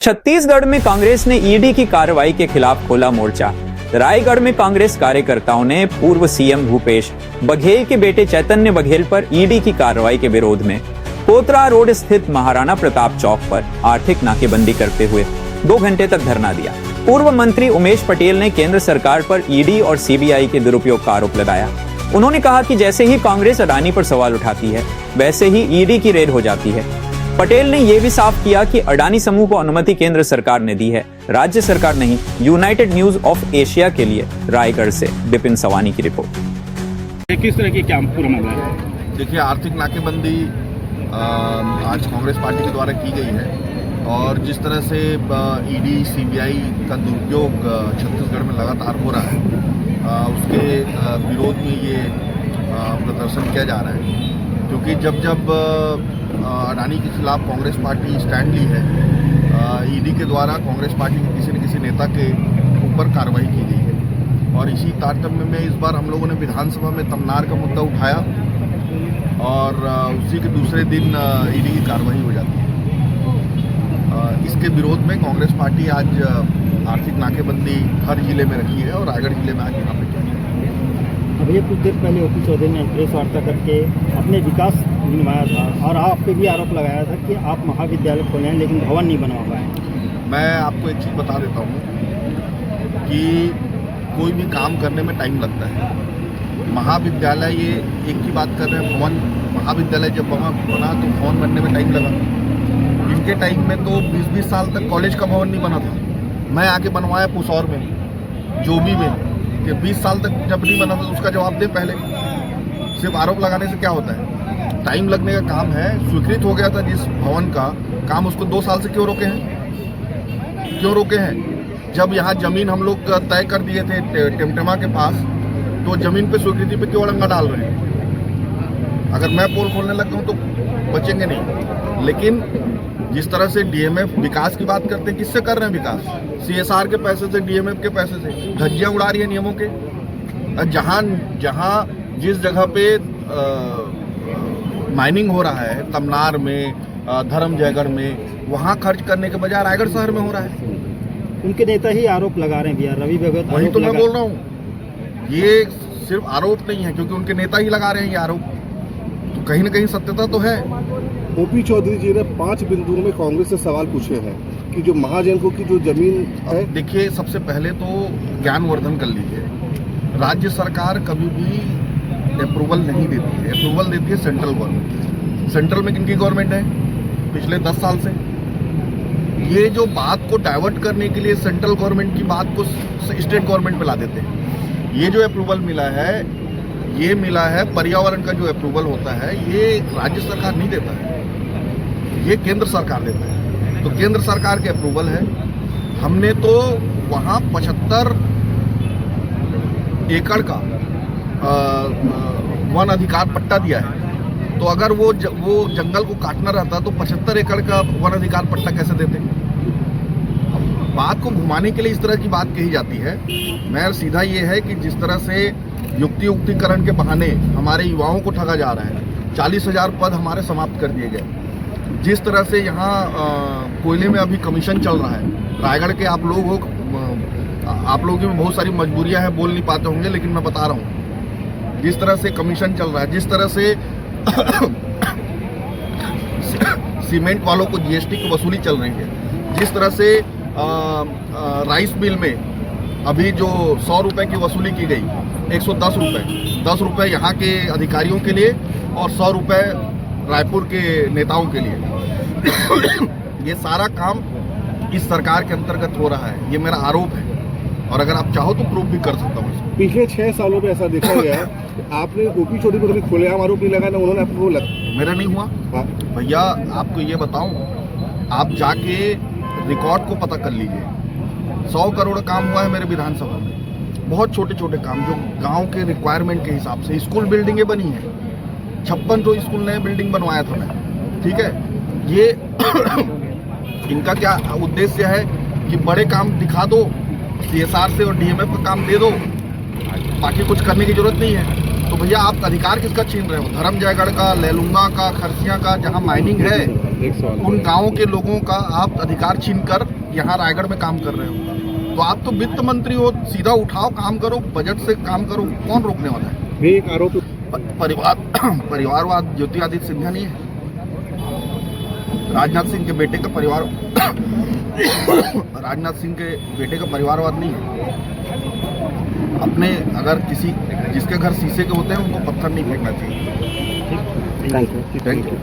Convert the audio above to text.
छत्तीसगढ़ में कांग्रेस ने ईडी की कार्रवाई के खिलाफ खोला मोर्चा। रायगढ़ में कांग्रेस कार्यकर्ताओं ने पूर्व सीएम भूपेश बघेल के बेटे चैतन्य बघेल पर ईडी की कार्रवाई के विरोध में कोतरा रोड स्थित महाराणा प्रताप चौक पर आर्थिक नाकेबंदी करते हुए 2 घंटे तक धरना दिया। पूर्व मंत्री उमेश पटेल ने केंद्र सरकार पर ईडी और सीबीआई के दुरुपयोग का आरोप लगाया। उन्होंने कहा कि जैसे ही कांग्रेस अडानी पर सवाल उठाती है, वैसे ही ईडी की रेड हो जाती है। पटेल ने यह भी साफ किया कि अडानी समूह को अनुमति केंद्र सरकार ने दी है, राज्य सरकार नहीं। यूनाइटेड न्यूज ऑफ एशिया के लिए रायगढ़ से विपिन सवानी की रिपोर्ट। किस तरह की क्या पूरा मामला है? देखिए, आर्थिक नाकेबंदी आज कांग्रेस पार्टी के द्वारा की गई है और जिस तरह से ईडी सीबीआई का दुरुपयोग छत्तीसगढ़ में लगातार हो रहा है, उसके विरोध में ये प्रदर्शन किया जा रहा है। क्योंकि जब अडानी के खिलाफ कांग्रेस पार्टी स्टैंड ली है, ईडी के द्वारा कांग्रेस पार्टी के किसी न किसी नेता के ऊपर कार्रवाई की गई है और इसी तारतम्य में इस बार हम लोगों ने विधानसभा में तमनार का मुद्दा उठाया और उसी के दूसरे दिन ईडी की कार्रवाई हो जाती है। इसके विरोध में कांग्रेस पार्टी आज आर्थिक नाकेबंदी हर जिले में रखी है और रायगढ़ जिले में आज यहाँ पे की है। अभी कुछ देर पहले ओपी चौधरी ने प्रेस वार्ता करके अपने विकास गिनवाया था और आप पे भी आरोप लगाया था कि आप महाविद्यालय खोले हैं लेकिन भवन नहीं बनवा पाए। मैं आपको एक चीज़ बता देता हूँ कि कोई भी काम करने में टाइम लगता है। महाविद्यालय, ये एक की बात कर रहे हैं, भवन, महाविद्यालय जब बना तो भवन बनने में टाइम लगा। इनके टाइम में तो 20-20 साल तक कॉलेज का भवन नहीं बना था। मैं आके बनवाया पुसौर में, जोबी में, कि 20 साल तक जब नहीं बना था तो उसका जवाब दे पहले। सिर्फ आरोप लगाने से क्या होता है? टाइम लगने का काम है। स्वीकृत हो गया था जिस भवन का काम, उसको 2 साल से क्यों रोके हैं? क्यों रोके हैं? जब यहाँ जमीन हम लोग तय कर दिए थे टेमटेमा के पास, तो जमीन पे स्वीकृति पे क्यों अड़ंगा डाल रहे हैं? अगर मैं पोल खोलने लग गया हूँ तो बचेंगे नहीं। लेकिन जिस तरह से डीएमएफ विकास की बात करते हैं, किससे कर रहे हैं विकास? सीएसआर के पैसे से, डीएमएफ के पैसे से धज्जियाँ उड़ा रही है नियमों के। जहाँ जिस जगह पे माइनिंग हो रहा है, तमनार में, धर्म जयगढ़ में, वहाँ खर्च करने के बजाय रायगढ़ शहर में हो रहा है। उनके नेता ही आरोप लगा रहे हैं भैया, रवि भगत। वही तो मैं बोल रहा हूँ, ये सिर्फ आरोप नहीं है, क्योंकि उनके नेता ही लगा रहे हैं ये आरोप, तो कहीं ना कहीं सत्यता तो है। ओपी चौधरी जी ने 5 बिंदुओं में कांग्रेस से सवाल पूछे हैं कि जो महाजनों की जो जमीन है। देखिए, सबसे पहले तो ज्ञानवर्धन कर लीजिए। राज्य सरकार कभी भी अप्रूवल नहीं देती है, अप्रूवल देती है सेंट्रल गवर्नमेंट। सेंट्रल में किनकी गवर्नमेंट है पिछले 10 साल से? ये जो बात को डाइवर्ट करने के लिए सेंट्रल गवर्नमेंट की बात को स्टेट गवर्नमेंट पे ला देते हैं। ये जो अप्रूवल मिला है, ये मिला है पर्यावरण का जो अप्रूवल होता है, ये राज्य सरकार नहीं देता है, ये केंद्र सरकार देता है। तो केंद्र सरकार के अप्रूवल है। हमने तो वहाँ 75 एकड़ का वन अधिकार पट्टा दिया है। तो अगर वो जंगल को काटना रहता तो 75 एकड़ का वन अधिकार पट्टा कैसे देते? बात को घुमाने के लिए इस तरह की बात कही जाती है। मैं सीधा ये है कि जिस तरह से युक्तिकरण के बहाने हमारे युवाओं को ठगा जा रहा है, 40,000 पद हमारे समाप्त कर दिए गए। जिस तरह से यहाँ कोयले में अभी कमीशन चल रहा है, रायगढ़ के आप लोग की भी बहुत सारी मजबूरियां हैं, बोल नहीं पाते होंगे, लेकिन मैं बता रहा हूँ, जिस तरह से कमीशन चल रहा है, जिस तरह से सीमेंट वालों को जीएसटी की वसूली चल रही है, जिस तरह से राइस मिल में अभी जो 100 रुपये की वसूली की गई, 110 रुपये, 10 रुपये यहाँ के अधिकारियों के लिए और 100 रुपये रायपुर के नेताओं के लिए। ये सारा काम इस सरकार के अंतर्गत हो रहा है, ये मेरा आरोप है और अगर आप चाहो तो प्रूफ भी कर सकता हूँ। पिछले 6 सालों में ऐसा देखा गया है कि आपने ओपी चौधरी पर कभी खुलेआम आरोप नहीं लगाया, उन्होंने आपको लगा। मेरा नहीं हुआ। हाँ। भैया, आपको ये बताऊं, आप जाके रिकॉर्ड को पता कर लीजिए। 100 करोड़ काम हुआ है मेरे विधानसभा में, बहुत छोटे छोटे काम जो गांव के रिक्वायरमेंट के हिसाब से। स्कूल बिल्डिंगें बनी हैं, 56 स्कूल नए बिल्डिंग बनवाया था मैं, ठीक है। ये इनका क्या उद्देश्य है कि बड़े काम दिखा दो, सीएसआर से और डीएमएफ का काम दे दो, बाकी कुछ करने की जरूरत नहीं है। तो भैया, आप अधिकार किसका छीन रहे हो? धर्म जयगढ़ का, लैलूंगा का, खरसिया का, जहाँ माइनिंग है, एक सवाल उन गांवों के लोगों का आप अधिकार छीनकर यहाँ रायगढ़ में काम कर रहे हो। तो आप तो वित्त मंत्री हो, सीधा उठाओ, काम करो, बजट से काम करो, कौन रोकने वाला है? भी एक आरोप परिवारवाद ज्योतिरादित्य सिंधिया नहीं है। राजनाथ सिंह के बेटे का परिवार राजनाथ सिंह के बेटे का परिवारवाद नहीं है। अपने अगर किसी जिसके घर शीशे के होते हैं उनको पत्थर नहीं फेंकना चाहिए। Thank you. Thank you.